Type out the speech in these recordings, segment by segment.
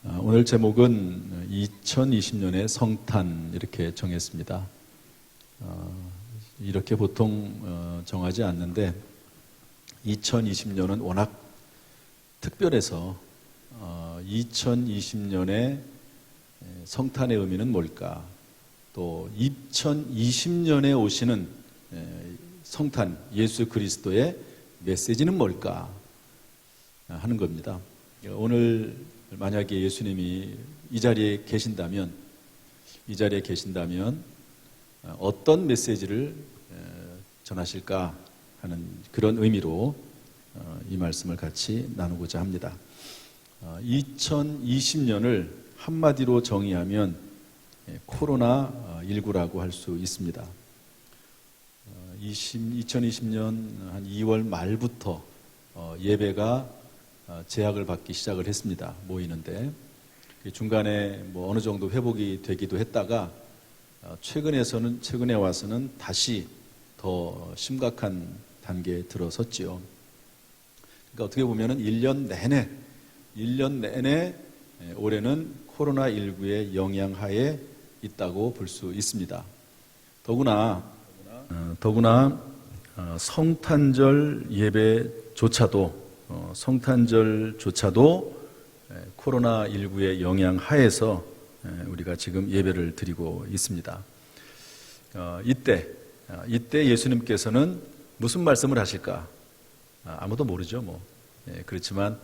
오늘 제목은 2020년의 성탄 이렇게 정했습니다. 이렇게 보통 정하지 않는데 2020년은 워낙 특별해서 2020년의 성탄의 의미는 뭘까? 또 2020년에 오시는 성탄 예수 그리스도의 메시지는 뭘까? 하는 겁니다. 오늘 만약에 예수님이 이 자리에 계신다면 어떤 메시지를 전하실까 하는 그런 의미로 이 말씀을 같이 나누고자 합니다. 2020년을 한마디로 정의하면 코로나19라고 할 수 있습니다. 2020년 한 2월 말부터 예배가 제약을 받기 시작을 했습니다. 모이는데 중간에 어느 정도 회복이 되기도 했다가 최근에 와서는 다시 더 심각한 단계에 들어섰지요. 그러니까 어떻게 보면은 1년 내내 올해는 코로나19의 영향하에 있다고 볼 수 있습니다. 더구나 성탄절 예배조차도 코로나19의 영향 하에서 우리가 지금 예배를 드리고 있습니다. 이때 예수님께서는 무슨 말씀을 하실까? 아무도 모르죠. 그렇지만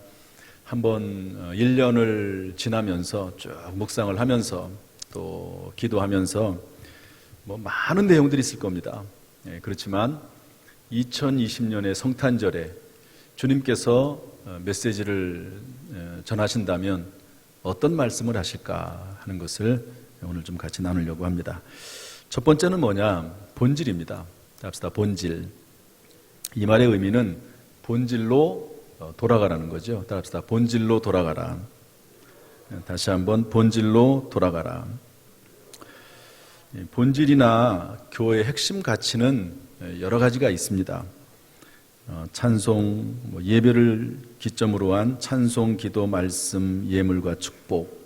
한번 1년을 지나면서 쭉 묵상을 하면서 또 기도하면서 많은 내용들이 있을 겁니다. 그렇지만 2020년의 성탄절에 주님께서 메시지를 전하신다면 어떤 말씀을 하실까 하는 것을 오늘 좀 같이 나누려고 합니다. 첫 번째는 뭐냐? 본질입니다. 합시다. 본질. 이 말의 의미는 본질로 돌아가라는 거죠. 합시다. 본질로 돌아가라. 다시 한번 본질로 돌아가라. 본질이나 교회의 핵심 가치는 여러 가지가 있습니다. 찬송, 예배를 기점으로 한 찬송, 기도, 말씀, 예물과 축복,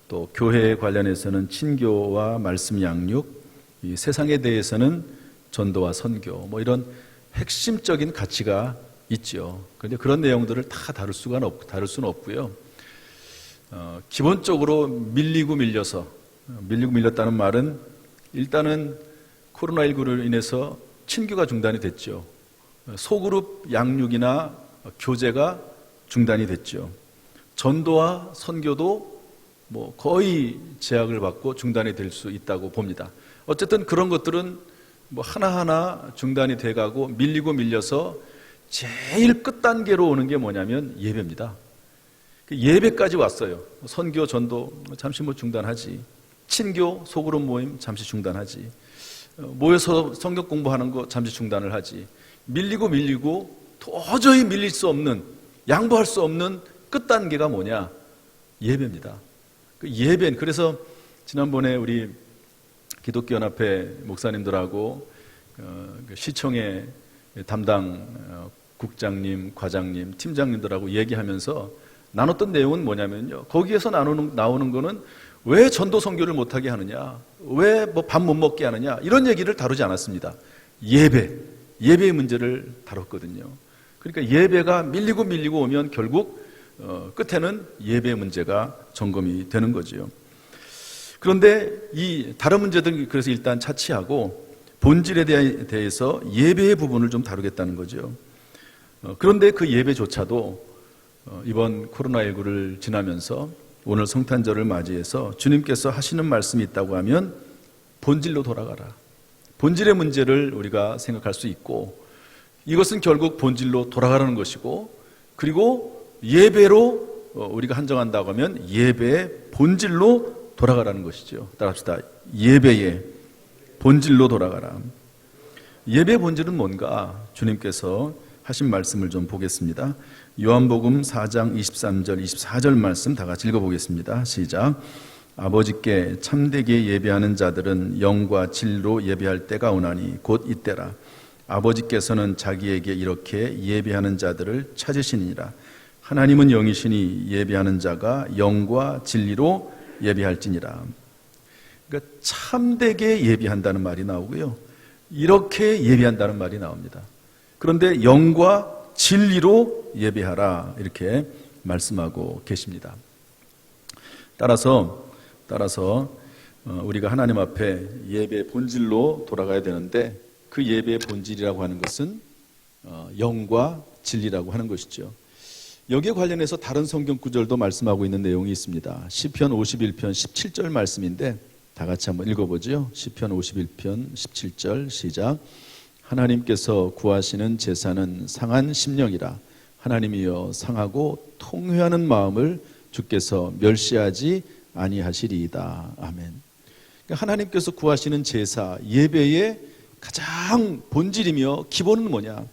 또 교회에 관련해서는 친교와 말씀 양육, 이 세상에 대해서는 전도와 선교, 이런 핵심적인 가치가 있죠. 그런데 그런 내용들을 다 다룰 수는 없고요. 기본적으로 밀리고 밀렸다는 말은 일단은 코로나19로 인해서 친교가 중단이 됐죠. 소그룹 양육이나 교제가 중단이 됐죠. 전도와 선교도 거의 제약을 받고 중단이 될 수 있다고 봅니다. 어쨌든 그런 것들은 하나하나 중단이 돼가고 밀리고 밀려서 제일 끝단계로 오는 게 뭐냐면 예배입니다. 예배까지 왔어요. 선교, 전도 잠시 중단하지. 친교, 소그룹 모임 잠시 중단하지. 모여서 성경 공부하는 거 잠시 중단을 하지. 밀리고 도저히 밀릴 수 없는, 양보할 수 없는 끝단계가 뭐냐? 예배입니다. 그래서 지난번에 우리 기독교연합회 목사님들하고 시청의 담당 국장님, 과장님, 팀장님들하고 얘기하면서 나눴던 내용은 뭐냐면요. 거기에서 나오는 거는 왜 전도 선교를 못하게 하느냐? 왜 밥 못 먹게 하느냐? 이런 얘기를 다루지 않았습니다. 예배의 문제를 다뤘거든요. 그러니까 예배가 밀리고 오면 결국 끝에는 예배의 문제가 점검이 되는 거죠. 그런데 이 다른 문제들 그래서 일단 차치하고 본질에 대해서 예배의 부분을 좀 다루겠다는 거죠. 그런데 그 예배조차도 이번 코로나19를 지나면서 오늘 성탄절을 맞이해서 주님께서 하시는 말씀이 있다고 하면 본질로 돌아가라. 본질의 문제를 우리가 생각할 수 있고 이것은 결국 본질로 돌아가라는 것이고 그리고 예배로 우리가 한정한다고 하면 예배의 본질로 돌아가라는 것이죠. 따라합시다. 예배의 본질로 돌아가라. 예배의 본질은 뭔가 주님께서 하신 말씀을 좀 보겠습니다. 요한복음 4장 23절 24절 말씀 다 같이 읽어보겠습니다. 시작. 아버지께 참되게 예배하는 자들은 영과 진리로 예배할 때가 오나니 곧 이때라. 아버지께서는 자기에게 이렇게 예배하는 자들을 찾으시니라. 하나님은 영이시니 예배하는 자가 영과 진리로 예배할지니라. 그러니까 참되게 예배한다는 말이 나오고요, 이렇게 예배한다는 말이 나옵니다. 그런데 영과 진리로 예배하라, 이렇게 말씀하고 계십니다. 따라서 우리가 하나님 앞에 예배의 본질로 돌아가야 되는데, 그 예배의 본질이라고 하는 것은 영과 진리라고 하는 것이죠. 여기에 관련해서 다른 성경 구절도 말씀하고 있는 내용이 있습니다. 시편 51편 17절 말씀인데 다 같이 한번 읽어보죠. 시편 51편 17절 시작. 하나님께서 구하시는 제사는 상한 심령이라. 하나님이여 상하고 통회하는 마음을 주께서 멸시하지 아니하시리이다. 아멘. 하나님께서 구하시는 제사, 예배의 가장 본질이며 기본은 뭐냐?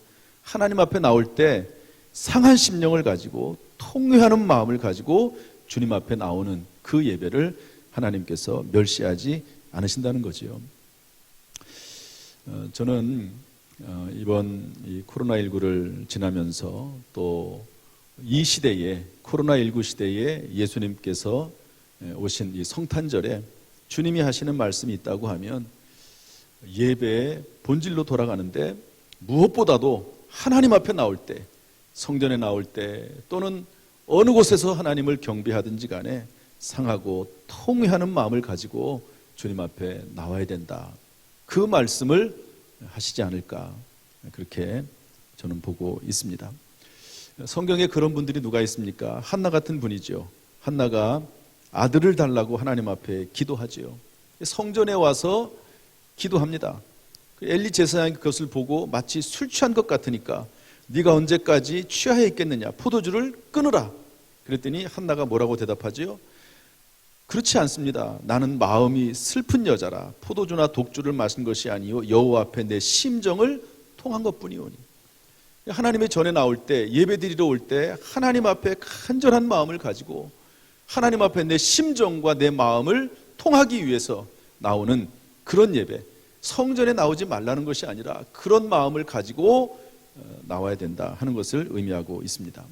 하나님 앞에 나올 때 상한 심령을 가지고 통회하는 마음을 가지고 주님 앞에 나오는 그 예배를 하나님께서 멸시하지 않으신다는 거지요. 저는 이번 이 코로나19를 지나면서 또 이 시대에, 코로나19 시대에 예수님께서 오신 이 성탄절에 주님이 하시는 말씀이 있다고 하면 예배의 본질로 돌아가는데, 무엇보다도 하나님 앞에 나올 때, 성전에 나올 때 또는 어느 곳에서 하나님을 경배하든지 간에 상하고 통회하는 마음을 가지고 주님 앞에 나와야 된다, 그 말씀을 하시지 않을까, 그렇게 저는 보고 있습니다. 성경에 그런 분들이 누가 있습니까? 한나 같은 분이죠. 한나가 아들을 달라고 하나님 앞에 기도하지요. 성전에 와서 기도합니다. 엘리 제사장이 그것을 보고 마치 술 취한 것 같으니까 네가 언제까지 취하여 있겠느냐, 포도주를 끊으라. 그랬더니 한나가 뭐라고 대답하지요? 그렇지 않습니다. 나는 마음이 슬픈 여자라. 포도주나 독주를 마신 것이 아니요 여호와 앞에 내 심정을 통한 것뿐이오니. 하나님의 전에 나올 때, 예배드리러 올 때 하나님 앞에 간절한 마음을 가지고 하나님 앞에 내 심정과 내 마음을 통하기 위해서 나오는 그런 예배, 성전에 나오지 말라는 것이 아니라 그런 마음을 가지고 나와야 된다 하는 것을 의미하고 있습니다.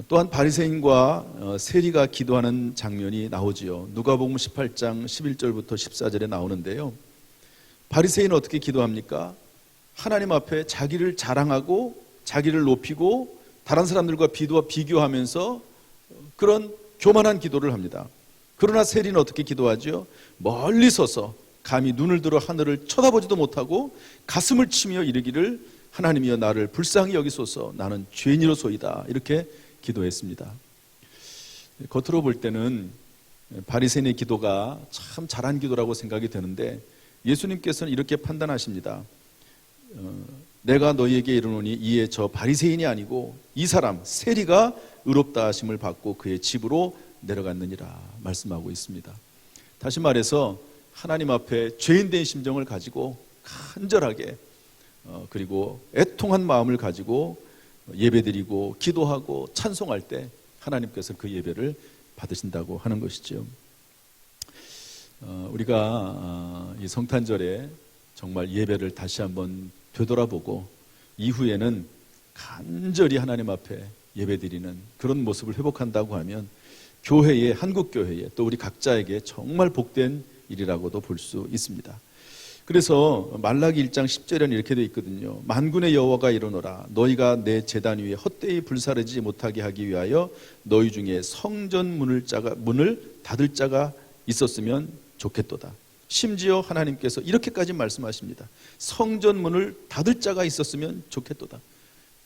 또한 바리새인과 세리가 기도하는 장면이 나오지요. 누가복음 18장 11절부터 14절에 나오는데요, 바리새인은 어떻게 기도합니까? 하나님 앞에 자기를 자랑하고 자기를 높이고 다른 사람들과 비교하면서 그런 교만한 기도를 합니다. 그러나 세리는 어떻게 기도하죠? 멀리 서서 감히 눈을 들어 하늘을 쳐다보지도 못하고 가슴을 치며 이르기를 하나님이여 나를 불쌍히 여기소서, 나는 죄인이로소이다, 이렇게 기도했습니다. 겉으로 볼 때는 바리새인의 기도가 참 잘한 기도라고 생각이 되는데, 예수님께서는 이렇게 판단하십니다. 내가 너희에게 이르노니 이에 저 바리새인이 아니고 이 사람 세리가 의롭다 하심을 받고 그의 집으로 내려갔느니라 말씀하고 있습니다. 다시 말해서 하나님 앞에 죄인된 심정을 가지고 간절하게 그리고 애통한 마음을 가지고 예배드리고 기도하고 찬송할 때 하나님께서 그 예배를 받으신다고 하는 것이죠. 우리가 이 성탄절에 정말 예배를 다시 한번 되돌아보고 이후에는 간절히 하나님 앞에 예배드리는 그런 모습을 회복한다고 하면 교회에, 한국 교회에 또 우리 각자에게 정말 복된 일이라고도 볼 수 있습니다. 그래서 말라기 1장 10절에는 이렇게 되어 있거든요. 만군의 여호와가 이르노라 너희가 내 제단 위에 헛되이 불사르지 못하게 하기 위하여 너희 중에 성전 문을 닫을 자가 있었으면 좋겠도다. 심지어 하나님께서 이렇게까지 말씀하십니다. 성전 문을 닫을 자가 있었으면 좋겠도다.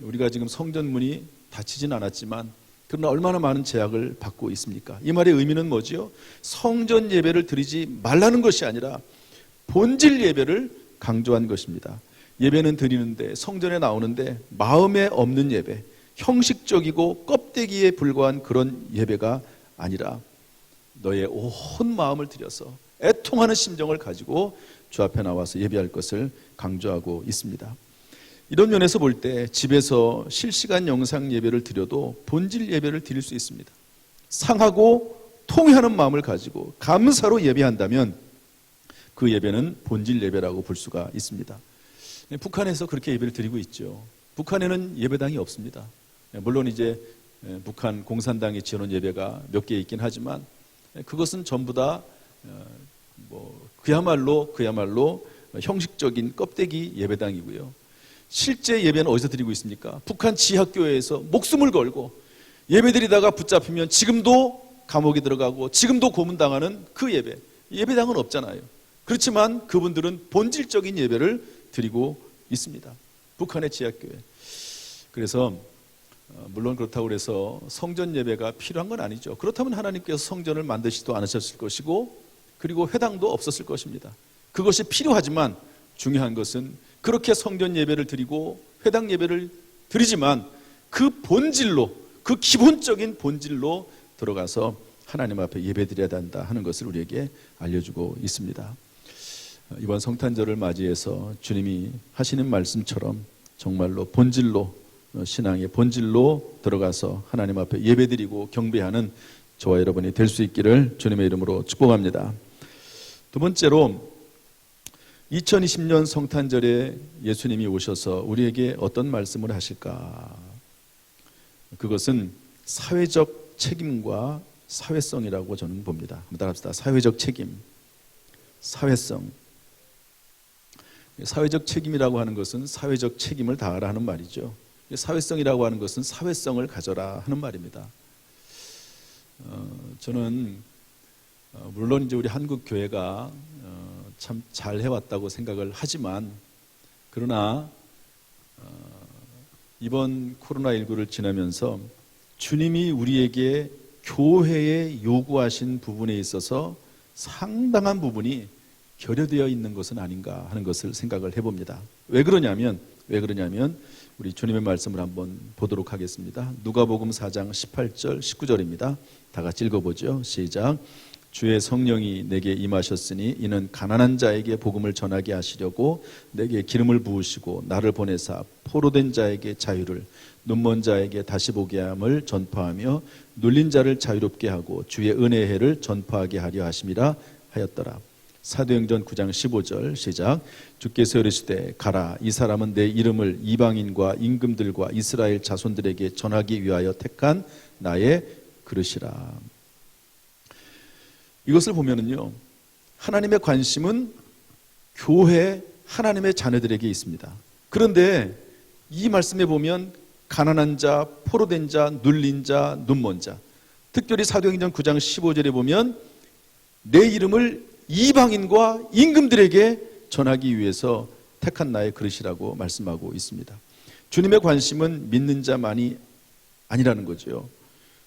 우리가 지금 성전 문이 닫히진 않았지만 그러나 얼마나 많은 제약을 받고 있습니까? 이 말의 의미는 뭐지요? 성전 예배를 드리지 말라는 것이 아니라 본질 예배를 강조한 것입니다. 예배는 드리는데, 성전에 나오는데 마음에 없는 예배, 형식적이고 껍데기에 불과한 그런 예배가 아니라 너의 온 마음을 들여서 애통하는 심정을 가지고 주 앞에 나와서 예배할 것을 강조하고 있습니다. 이런 면에서 볼 때 집에서 실시간 영상 예배를 드려도 본질 예배를 드릴 수 있습니다. 상하고 통회하는 마음을 가지고 감사로 예배한다면 그 예배는 본질 예배라고 볼 수가 있습니다. 북한에서 그렇게 예배를 드리고 있죠. 북한에는 예배당이 없습니다. 물론 이제 북한 공산당이 지어놓은 예배가 몇 개 있긴 하지만 그것은 전부 다 그야말로 형식적인 껍데기 예배당이고요. 실제 예배는 어디서 드리고 있습니까? 북한 지하교회에서 목숨을 걸고 예배드리다가 붙잡히면 지금도 감옥에 들어가고 지금도 고문당하는 그 예배당은 없잖아요. 그렇지만 그분들은 본질적인 예배를 드리고 있습니다. 북한의 지하교회. 그래서 물론 그렇다고 해서 성전 예배가 필요한 건 아니죠. 그렇다면 하나님께서 성전을 만드시지도 않으셨을 것이고 그리고 회당도 없었을 것입니다. 그것이 필요하지만 중요한 것은 그렇게 성전 예배를 드리고 회당 예배를 드리지만 그 본질로, 그 기본적인 본질로 들어가서 하나님 앞에 예배드려야 한다 하는 것을 우리에게 알려주고 있습니다. 이번 성탄절을 맞이해서 주님이 하시는 말씀처럼 정말로 본질로, 신앙의 본질로 들어가서 하나님 앞에 예배드리고 경배하는 저와 여러분이 될 수 있기를 주님의 이름으로 축복합니다. 두 번째로 2020년 성탄절에 예수님이 오셔서 우리에게 어떤 말씀을 하실까? 그것은 사회적 책임과 사회성이라고 저는 봅니다. 한번 따라합시다. 사회적 책임, 사회성. 사회적 책임이라고 하는 것은 사회적 책임을 다하라 하는 말이죠. 사회성이라고 하는 것은 사회성을 가져라 하는 말입니다. 저는 물론 이제 우리 한국 교회가 참 잘 해왔다고 생각을 하지만 그러나 이번 코로나19를 지나면서 주님이 우리에게 교회에 요구하신 부분에 있어서 상당한 부분이 결여되어 있는 것은 아닌가 하는 것을 생각을 해봅니다. 왜 그러냐면 우리 주님의 말씀을 한번 보도록 하겠습니다. 누가복음 4장 18절 19절입니다. 다 같이 읽어보죠. 시작. 주의 성령이 내게 임하셨으니 이는 가난한 자에게 복음을 전하게 하시려고 내게 기름을 부으시고 나를 보내사 포로된 자에게 자유를, 눈먼 자에게 다시 보게 함을 전파하며 눌린 자를 자유롭게 하고 주의 은혜의 해를 전파하게 하려 하심이라 하였더라. 사도행전 9장 15절 시작. 주께서 이르시되 가라, 이 사람은 내 이름을 이방인과 임금들과 이스라엘 자손들에게 전하기 위하여 택한 나의 그릇이라. 이것을 보면은요, 하나님의 관심은 교회 하나님의 자녀들에게 있습니다. 그런데 이 말씀에 보면 가난한 자, 포로된 자, 눌린 자, 눈먼 자, 특별히 사도행전 9장 15절에 보면 내 이름을 이방인과 임금들에게 전하기 위해서 택한 나의 그릇이라고 말씀하고 있습니다. 주님의 관심은 믿는 자만이 아니라는 거죠.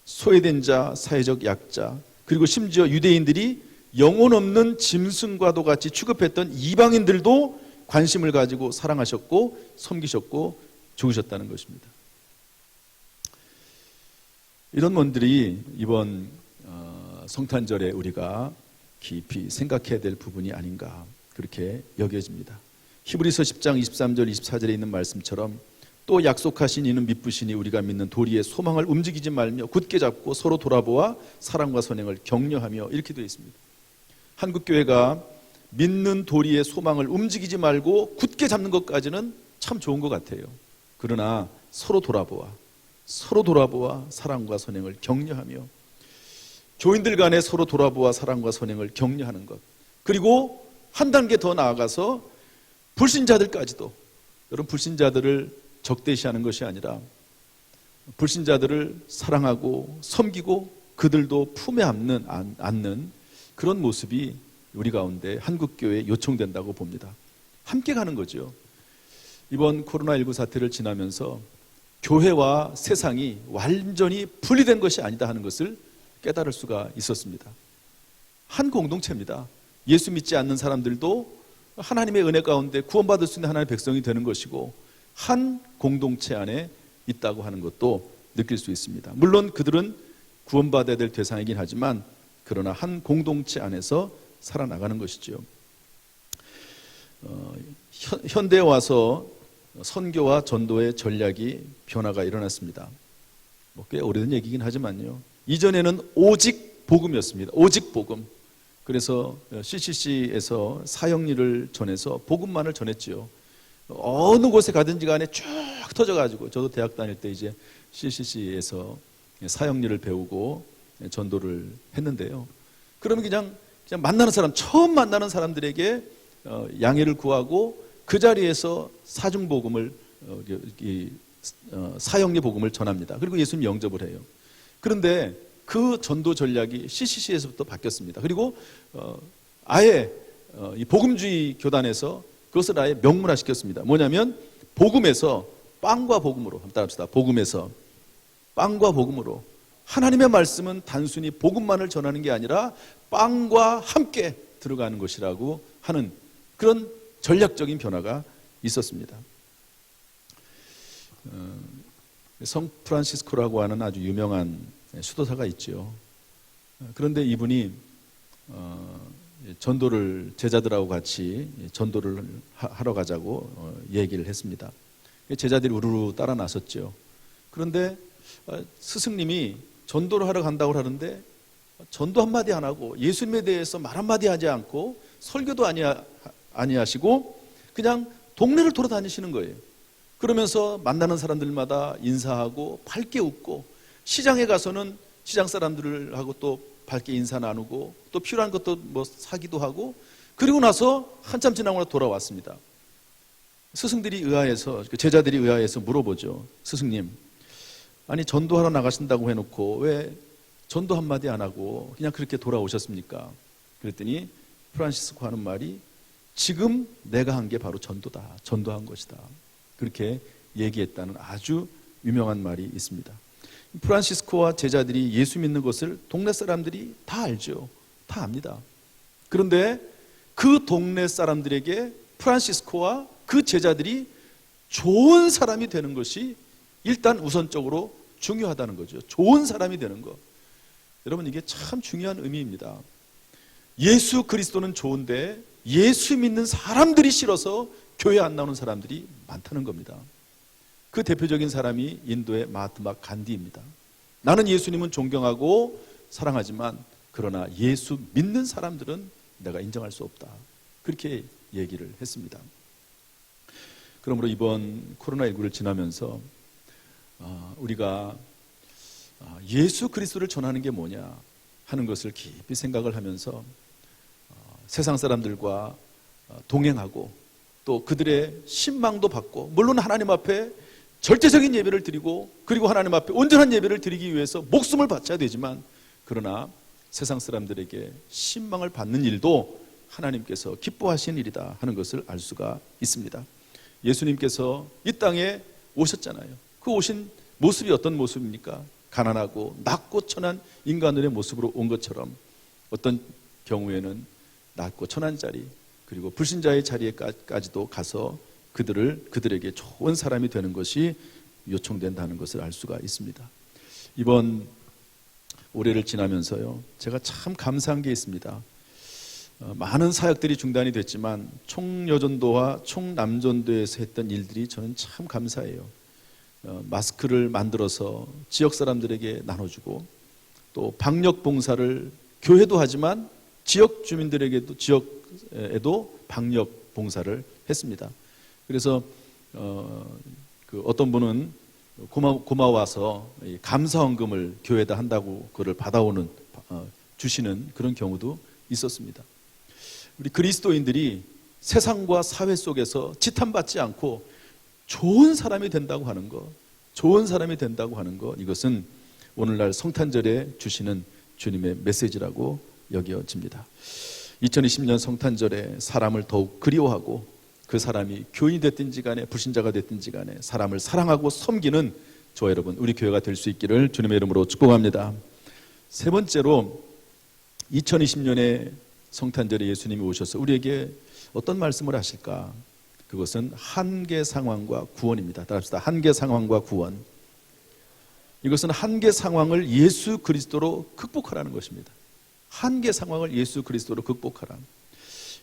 소외된 자, 사회적 약자, 그리고 심지어 유대인들이 영혼 없는 짐승과도 같이 취급했던 이방인들도 관심을 가지고 사랑하셨고 섬기셨고 죽으셨다는 것입니다. 이런 분들이 이번 성탄절에 우리가 깊이 생각해야 될 부분이 아닌가 그렇게 여겨집니다. 히브리서 10장 23절 24절에 있는 말씀처럼 또 약속하신 이는 미쁘시니 우리가 믿는 도리의 소망을 움직이지 말며 굳게 잡고 서로 돌아보아 사랑과 선행을 격려하며 이렇게 되어 있습니다. 한국교회가 믿는 도리의 소망을 움직이지 말고 굳게 잡는 것까지는 참 좋은 것 같아요. 그러나 서로 돌아보아 사랑과 선행을 격려하며 교인들 간에 서로 돌아보아 사랑과 선행을 격려하는 것, 그리고 한 단계 더 나아가서 불신자들까지도, 여러분 불신자들을 적대시하는 것이 아니라 불신자들을 사랑하고 섬기고 그들도 품에 안는 그런 모습이 우리 가운데 한국교회에 요청된다고 봅니다. 함께 가는 거죠. 이번 코로나19 사태를 지나면서 교회와 세상이 완전히 분리된 것이 아니다 하는 것을 깨달을 수가 있었습니다. 한 공동체입니다. 예수 믿지 않는 사람들도 하나님의 은혜 가운데 구원받을 수 있는 하나님의 백성이 되는 것이고 한 공동체 안에 있다고 하는 것도 느낄 수 있습니다. 물론 그들은 구원받아야 될 대상이긴 하지만 그러나 한 공동체 안에서 살아나가는 것이죠. 현대에 와서 선교와 전도의 전략이 변화가 일어났습니다. 꽤 오래된 얘기긴 하지만요. 이전에는 오직 복음이었습니다. 오직 복음. 그래서 CCC에서 사형리를 전해서 복음만을 전했지요. 어느 곳에 가든지 간에 쭉 터져가지고, 저도 대학 다닐 때 이제 CCC에서 사역리를 배우고 전도를 했는데요. 그러면 그냥 만나는 사람, 처음 만나는 사람들에게 양해를 구하고 그 자리에서 사중복음을 사형리 복음을 전합니다. 그리고 예수님 영접을 해요. 그런데 그 전도 전략이 CCC에서부터 바뀌었습니다. 그리고 아예 이 복음주의 교단에서 그것을 아예 명문화 시켰습니다. 뭐냐면 복음에서 빵과 복음으로, 한번 따라합시다. 복음에서 빵과 복음으로, 하나님의 말씀은 단순히 복음만을 전하는 게 아니라 빵과 함께 들어가는 것이라고 하는 그런 전략적인 변화가 있었습니다. 성 프란시스코라고 하는 아주 유명한 수도사가 있죠. 그런데 이분이 전도를, 제자들하고 같이 전도를 하러 가자고 얘기를 했습니다. 제자들이 우르르 따라 나섰죠. 그런데 스승님이 전도를 하러 간다고 하는데 전도 한마디 안 하고 예수님에 대해서 말 한마디 하지 않고 설교도 아니하시고 그냥 동네를 돌아다니시는 거예요. 그러면서 만나는 사람들마다 인사하고 밝게 웃고, 시장에 가서는 시장 사람들하고 또 밝게 인사 나누고 또 필요한 것도 뭐 사기도 하고, 그리고 나서 한참 지나고 돌아왔습니다. 스승들이 의아해서, 제자들이 의아해서 물어보죠. 스승님, 아니 전도하러 나가신다고 해놓고 왜 전도 한마디 안 하고 그냥 그렇게 돌아오셨습니까? 그랬더니 프란시스코 하는 말이, 지금 내가 한 게 바로 전도다, 전도한 것이다, 그렇게 얘기했다는 아주 유명한 말이 있습니다. 프란시스코와 제자들이 예수 믿는 것을 동네 사람들이 다 알죠. 다 압니다. 그런데 그 동네 사람들에게 프란시스코와 그 제자들이 좋은 사람이 되는 것이 일단 우선적으로 중요하다는 거죠. 좋은 사람이 되는 것. 여러분, 이게 참 중요한 의미입니다. 예수 그리스도는 좋은데 예수 믿는 사람들이 싫어서 교회 안 나오는 사람들이 많다는 겁니다. 그 대표적인 사람이 인도의 마하트마 간디입니다. 나는 예수님은 존경하고 사랑하지만 그러나 예수 믿는 사람들은 내가 인정할 수 없다, 그렇게 얘기를 했습니다. 그러므로 이번 코로나19를 지나면서 우리가 예수 그리스도를 전하는 게 뭐냐 하는 것을 깊이 생각을 하면서 세상 사람들과 동행하고 또 그들의 신망도 받고, 물론 하나님 앞에 절대적인 예배를 드리고 그리고 하나님 앞에 온전한 예배를 드리기 위해서 목숨을 바쳐야 되지만, 그러나 세상 사람들에게 신망을 받는 일도 하나님께서 기뻐하시는 일이다 하는 것을 알 수가 있습니다. 예수님께서 이 땅에 오셨잖아요. 그 오신 모습이 어떤 모습입니까? 가난하고 낮고 천한 인간들의 모습으로 온 것처럼 어떤 경우에는 낮고 천한 자리, 그리고 불신자의 자리에까지도 가서 그들에게 좋은 사람이 되는 것이 요청된다는 것을 알 수가 있습니다. 이번 올해를 지나면서요, 제가 참 감사한 게 있습니다. 많은 사역들이 중단이 됐지만 총여전도와 총남전도에서 했던 일들이 저는 참 감사해요. 마스크를 만들어서 지역 사람들에게 나눠주고, 또 방역 봉사를 교회도 하지만 지역 주민들에게도, 지역에도 방역 봉사를 했습니다. 그래서 어떤 분은 고마워서 감사헌금을 교회에다 한다고 그걸 받아오는, 주시는 그런 경우도 있었습니다. 우리 그리스도인들이 세상과 사회 속에서 지탄받지 않고 좋은 사람이 된다고 하는 것, 좋은 사람이 된다고 하는 것, 이것은 오늘날 성탄절에 주시는 주님의 메시지라고 여겨집니다. 2020년 성탄절에 사람을 더욱 그리워하고, 그 사람이 교인이 됐든지 간에 불신자가 됐든지 간에 사람을 사랑하고 섬기는 저와 여러분, 우리 교회가 될 수 있기를 주님의 이름으로 축복합니다. 세 번째로, 2020년에 성탄절에 예수님이 오셔서 우리에게 어떤 말씀을 하실까? 그것은 한계 상황과 구원입니다. 따라합시다. 한계 상황과 구원. 이것은 한계 상황을 예수 그리스도로 극복하라는 것입니다. 한계 상황을 예수 그리스도로 극복하라.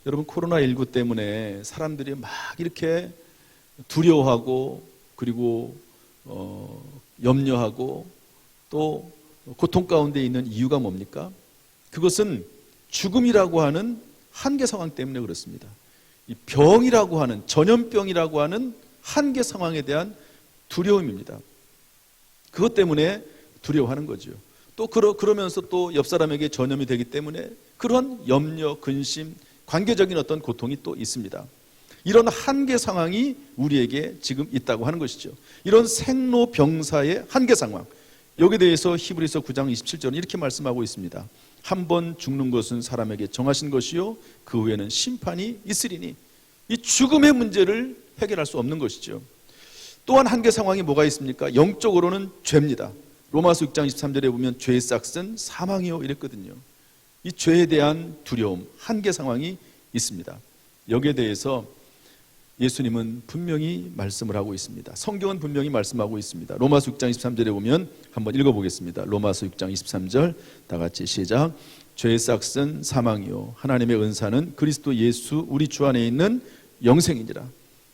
여러분, 코로나19 때문에 사람들이 막 이렇게 두려워하고, 그리고 염려하고 또 고통 가운데 있는 이유가 뭡니까? 그것은 죽음이라고 하는 한계 상황 때문에 그렇습니다. 이 병이라고 하는, 전염병이라고 하는 한계 상황에 대한 두려움입니다. 그것 때문에 두려워하는 거죠. 또 그러면서 또 옆 사람에게 전염이 되기 때문에 그런 염려, 근심, 관계적인 어떤 고통이 또 있습니다. 이런 한계 상황이 우리에게 지금 있다고 하는 것이죠. 이런 생로병사의 한계 상황, 여기에 대해서 히브리서 9장 27절은 이렇게 말씀하고 있습니다. 한 번 죽는 것은 사람에게 정하신 것이요 그 후에는 심판이 있으리니, 이 죽음의 문제를 해결할 수 없는 것이죠. 또한 한계 상황이 뭐가 있습니까? 영적으로는 죄입니다. 로마서 6장 23절에 보면 죄의 싹은 사망이요 이랬거든요. 이 죄에 대한 두려움, 한계 상황이 있습니다. 여기에 대해서 예수님은 분명히 말씀을 하고 있습니다. 성경은 분명히 말씀하고 있습니다. 로마서 6장 23절에 보면 한번 읽어보겠습니다. 로마서 6장 23절 다 같이 시작. 죄의 싹은 사망이요 하나님의 은사는 그리스도 예수 우리 주 안에 있는 영생이니라.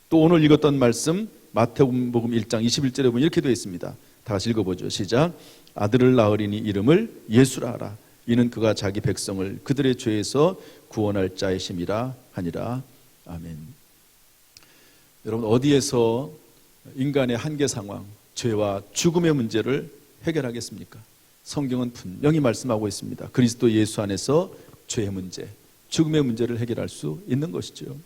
또 오늘 읽었던 말씀 마태복음 1장 21절에 보면 이렇게 되어 있습니다. 다 같이 읽어보죠. 시작. 아들을 낳으리니 이름을 예수라 하라. 이는 그가 자기 백성을 그들의 죄에서 구원할 자의 힘이라 하니라. 아멘. 여러분, 어디에서 인간의 한계 상황, 죄와 죽음의 문제를 해결하겠습니까? 성경은 분명히 말씀하고 있습니다. 그리스도 예수 안에서 죄의 문제, 죽음의 문제를 해결할 수 있는 것이죠.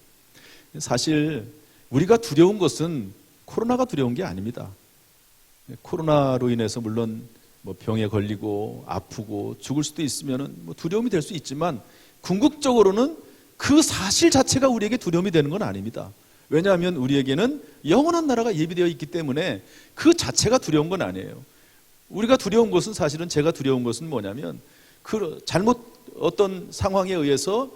사실 우리가 두려운 것은 코로나가 두려운 게 아닙니다. 코로나로 인해서 물론 병에 걸리고 아프고 죽을 수도 있으면 두려움이 될 수 있지만, 궁극적으로는 그 사실 자체가 우리에게 두려움이 되는 건 아닙니다. 왜냐하면 우리에게는 영원한 나라가 예비되어 있기 때문에 그 자체가 두려운 건 아니에요. 우리가 두려운 것은, 사실은 제가 두려운 것은 뭐냐면, 그 잘못 어떤 상황에 의해서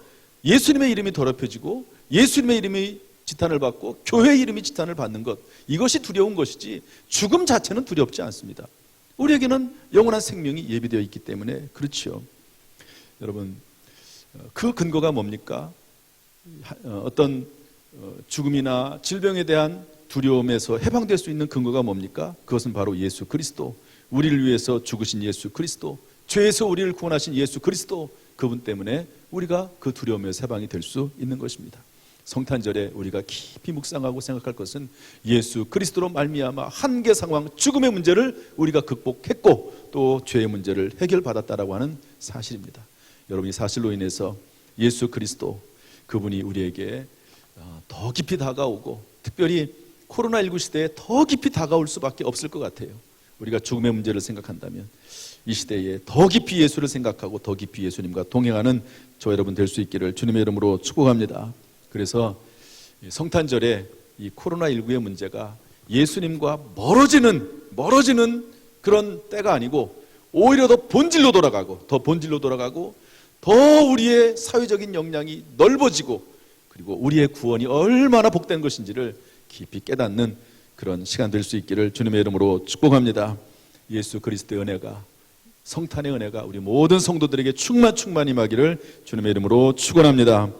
예수님의 이름이 더럽혀지고 예수님의 이름이 지탄을 받고 교회의 이름이 지탄을 받는 것, 이것이 두려운 것이지 죽음 자체는 두렵지 않습니다. 우리에게는 영원한 생명이 예비되어 있기 때문에 그렇지요. 여러분, 그 근거가 뭡니까? 어떤 죽음이나 질병에 대한 두려움에서 해방될 수 있는 근거가 뭡니까? 그것은 바로 예수 그리스도, 우리를 위해서 죽으신 예수 그리스도, 죄에서 우리를 구원하신 예수 그리스도, 그분 때문에 우리가 그 두려움에서 해방이 될 수 있는 것입니다. 성탄절에 우리가 깊이 묵상하고 생각할 것은 예수 그리스도로 말미암아 한계 상황, 죽음의 문제를 우리가 극복했고 또 죄의 문제를 해결받았다라고 하는 사실입니다. 여러분, 이 사실로 인해서 예수 그리스도, 그분이 우리에게 더 깊이 다가오고, 특별히 코로나19 시대에 더 깊이 다가올 수밖에 없을 것 같아요. 우리가 죽음의 문제를 생각한다면 이 시대에 더 깊이 예수를 생각하고 더 깊이 예수님과 동행하는 저 여러분 될 수 있기를 주님의 이름으로 축복합니다. 그래서 성탄절에 이 코로나19의 문제가 예수님과 멀어지는 그런 때가 아니고, 오히려 더 본질로 돌아가고 더 우리의 사회적인 역량이 넓어지고, 그리고 우리의 구원이 얼마나 복된 것인지를 깊이 깨닫는 그런 시간 될 수 있기를 주님의 이름으로 축복합니다. 예수 그리스도의 은혜가, 성탄의 은혜가 우리 모든 성도들에게 충만히 임하기를 주님의 이름으로 축원합니다.